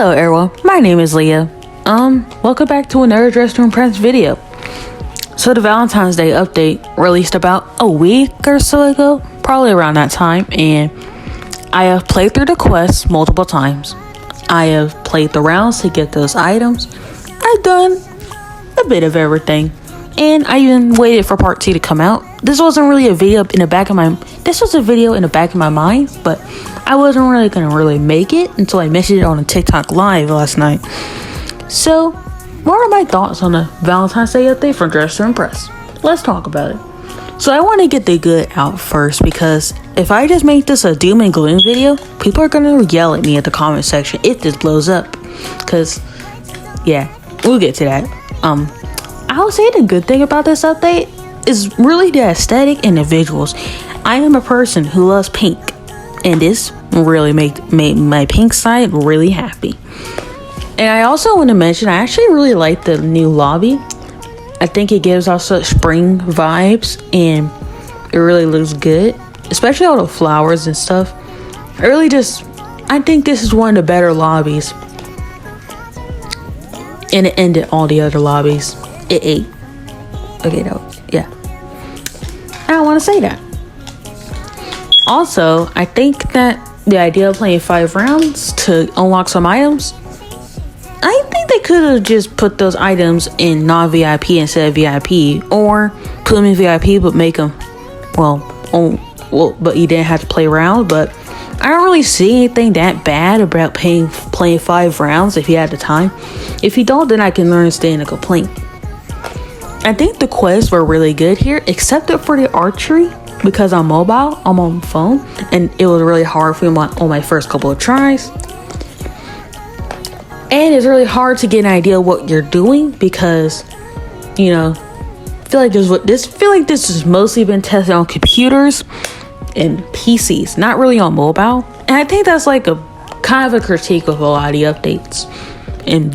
Hello everyone, my name is Leah. Welcome back to another Dress To Impress video. So the Valentine's Day update released about a week or so ago, probably around that time, and I have played through the quest multiple times. I have played the rounds to get those items. I've done a bit of everything, and I even waited for part 2 to come out. This wasn't really a video in the back of my mind, but I wasn't really gonna make it until I mentioned it on a TikTok live last night. So, what are my thoughts on the Valentine's Day update from Dress To Impress? Let's talk about it. So I want to get the good out first, because if I just make this a doom and gloom video, people are gonna yell at me at the comment section if this blows up. Cause yeah, we'll get to that. I would say the good thing about this update is really the aesthetic and the visuals. I am a person who loves pink, and this really made my pink side really happy. And I also want to mention, I actually really like the new lobby. I think it gives off such spring vibes, and it really looks good, especially all the flowers and stuff. I think this is one of the better lobbies, and it ended all the other lobbies. It ate. Okay, no, yeah. I don't want to say that. Also, I think that the idea of playing 5 rounds to unlock some items, I think they could have just put those items in non-VIP instead of VIP, or put them in VIP but make them, but you didn't have to play around. But I don't really see anything that bad about playing 5 rounds if you had the time. If you don't, then I can understand a complaint. I think the quests were really good here, except for the archery, because I'm mobile, I'm on phone, and it was really hard for me on my first couple of tries. And it's really hard to get an idea of what you're doing, because, you know, I feel like this has mostly been tested on computers and PCs, not really on mobile. And I think that's like a kind of a critique of a lot of the updates in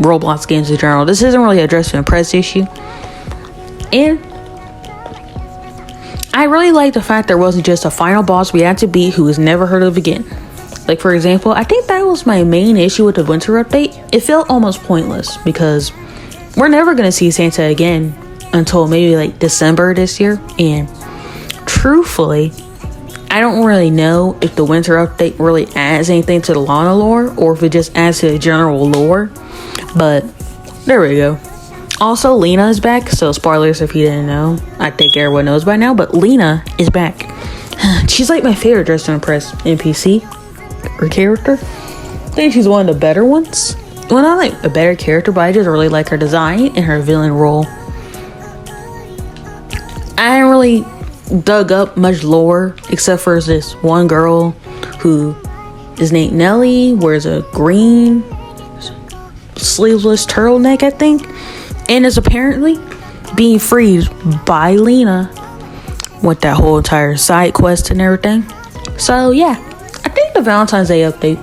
Roblox games in general. This isn't really a Dress To Impress issue. And I really like the fact there wasn't just a final boss we had to beat who was never heard of again. Like, for example, I think that was my main issue with the winter update. It felt almost pointless, because we're never going to see Santa again until maybe like December this year. And truthfully, I don't really know if the winter update really adds anything to the Lana lore, or if it just adds to the general lore. But there we go. Also, Lena is back, so spoilers if you didn't know. I think everyone knows by now, but Lena is back. She's like my favorite Dress To Impress NPC or character. I think she's one of the better ones. Well, not like a better character, but I just really like her design and her villain role. I haven't really dug up much lore, except for this one girl who is named Nelly, wears a green sleeveless turtleneck, I think, and is apparently being freed by Lena with that whole entire side quest and everything. So yeah, I think the Valentine's Day update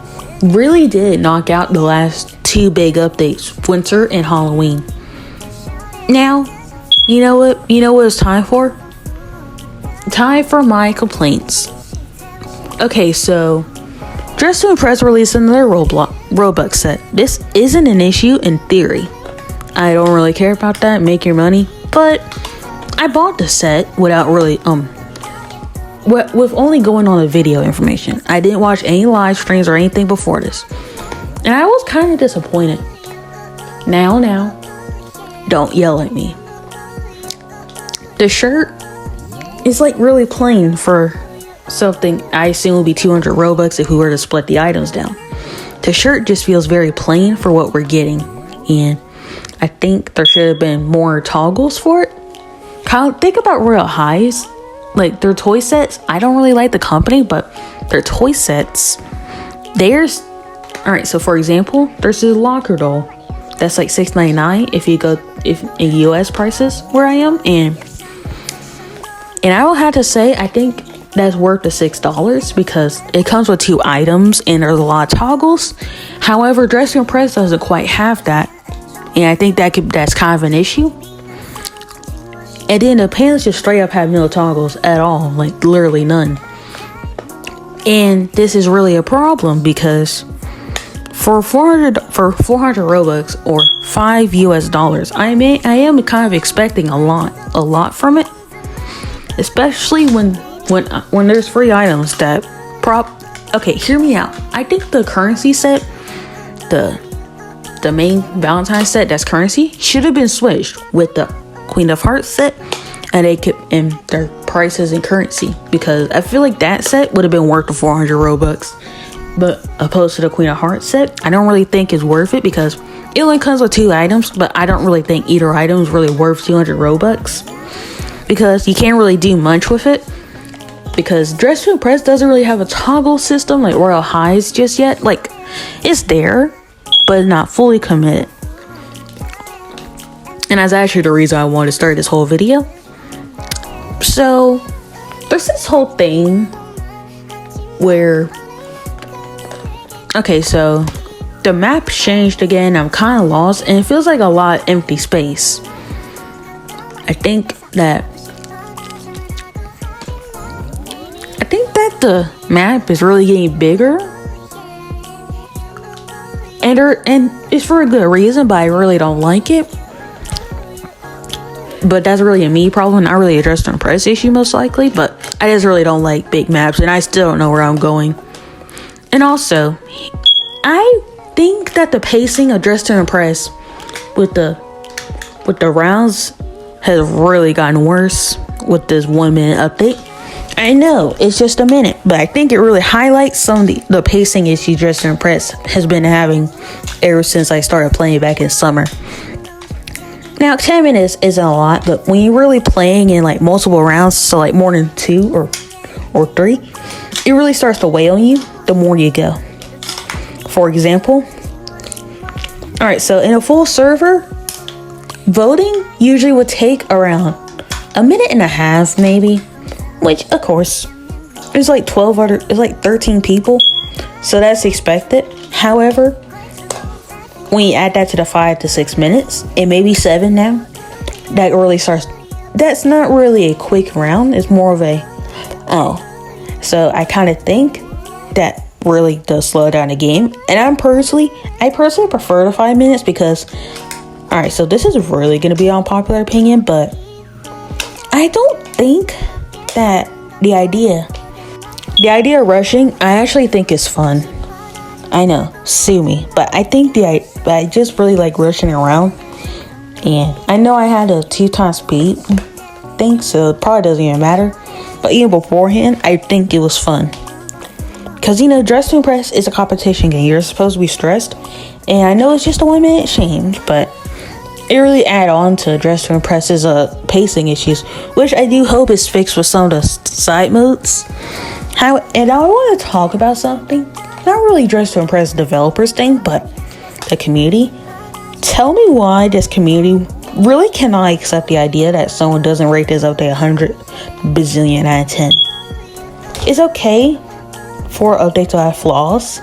really did knock out the last 2 big updates, winter and Halloween. Now, you know what it's time for? Time for my complaints. Okay, so Dress To Impress released another Roblox set. This isn't an issue in theory. I don't really care about that, make your money, but I bought the set without really, with only going on the video information. I didn't watch any live streams or anything before this, and I was kind of disappointed. Now, don't yell at me. The shirt is like really plain for something I assume would be 200 Robux if we were to split the items down. The shirt just feels very plain for what we're getting, and I think there should have been more toggles for it. Think about Royal Highs, like their toy sets. I don't really like the company, but their toy sets, alright, so for example, there's this locker doll that's like $6.99 if in US prices where I am, and I will have to say I think that's worth the $6, because it comes with 2 items and there's a lot of toggles. However, Dress To Impress doesn't quite have that, and I think that's kind of an issue. And then the pants just straight up have no toggles at all, like literally none. And this is really a problem, because for 400 Robux or $5 US. I am kind of expecting a lot from it, especially when there's free items that okay, hear me out. I think the currency set, the main Valentine set that's currency, should have been switched with the Queen of Hearts set, and they could in their prices and currency, because I feel like that set would have been worth the 400 Robux. But opposed to the Queen of Hearts set, I don't really think it's worth it, because it only comes with 2 items, but I don't really think either item is really worth 200 Robux, because you can't really do much with it, because Dress To Impress doesn't really have a toggle system like Royal Highs just yet. Like, it's there, but not fully committed. And that's actually the reason I wanted to start this whole video. So there's this whole thing where, okay, so the map changed again. I'm kind of lost, and it feels like a lot of empty space. I think that the map is really getting bigger, and it's for a good reason, but I really don't like it. But that's really a me problem, not really a Dress To Impress issue, most likely. But I just really don't like big maps, and I still don't know where I'm going. And also, I think that the pacing of Dress To Impress with the rounds has really gotten worse with this 1-minute update. I know it's just a minute, but I think it really highlights some of the pacing issues Dress To Impress has been having ever since I started playing back in summer. Now, 10 minutes isn't a lot, but when you're really playing in like multiple rounds, so like more than 2 or 3, it really starts to weigh on you the more you go. For example, all right, so in a full server, voting usually would take around a minute and a half, maybe, which of course it's like 13 people, so that's expected. However, when you add that to the 5 to 6 minutes, it may be 7 now, that really starts, that's not really a quick round, it's more of a so I kind of think that really does slow down the game. And I personally prefer the 5 minutes, because all right, so this is really going to be unpopular opinion, but I don't think that the idea of rushing, I actually think is fun. I know, sue me, but I just really like rushing around. And I know I had a 2x speed thing, so it probably doesn't even matter. But even beforehand, I think it was fun, because you know, Dress To Impress is a competition game. You're supposed to be stressed, and I know it's just a 1-minute change, but it really add on to Dress To Impress's pacing issues, which I do hope is fixed with some of the side modes. And I want to talk about something, not really Dress To Impress developers thing, but the community. Tell me why this community really cannot accept the idea that someone doesn't rate this update 100 bazillion out of 10. It's okay for updates to have flaws.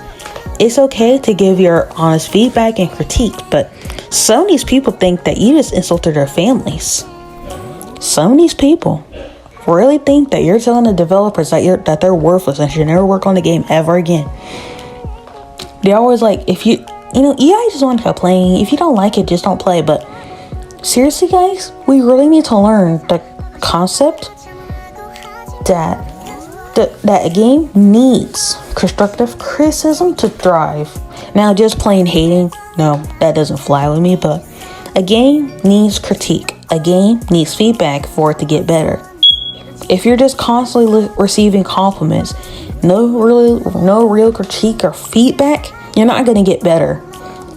It's okay to give your honest feedback and critique, but some of these people think that you just insulted their families. Some of these people really think that you're telling the developers that they're worthless and should never work on the game ever again. They're always like, if you guys just want to complain. If you don't like it, just don't play. But seriously, guys, we really need to learn the concept that a game needs constructive criticism to thrive. Now, just plain hating, no, that doesn't fly with me. But a game needs critique. A game needs feedback for it to get better. If you're just constantly receiving compliments, no real critique or feedback, you're not going to get better.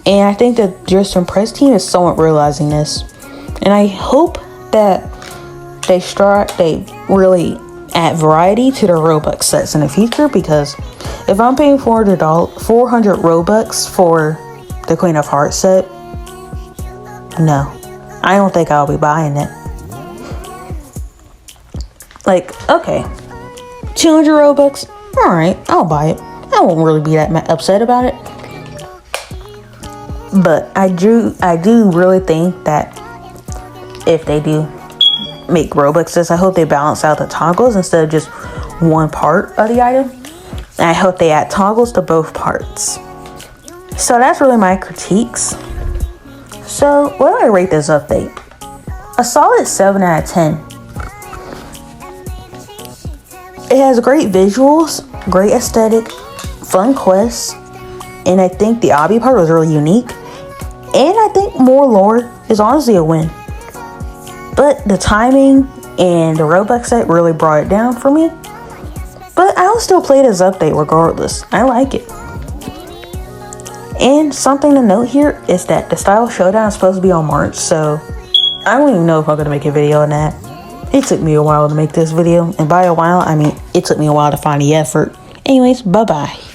And I think that Dress To Impress team is somewhat realizing this. And I hope that they really add variety to their Robux sets in the future, because if I'm paying $400 Robux for the Queen of Hearts set, no, I don't think I'll be buying it. Like, okay, 200 Robux, all right, I'll buy it. I won't really be that upset about it. But I do really think that if they do make Robuxes, I hope they balance out the toggles instead of just one part of the item. And I hope they add toggles to both parts. So that's really my critiques. So what do I rate this update? A solid 7 out of 10. It has great visuals, great aesthetic, fun quests, and I think the obby part was really unique. And I think more lore is honestly a win. But the timing and the Roblox set really brought it down for me. But I'll still play this update regardless. I like it. And something to note here is that the Style Showdown is supposed to be on March, so I don't even know if I'm going to make a video on that. It took me a while to make this video, and by a while, I mean it took me a while to find the effort. Anyways, bye-bye.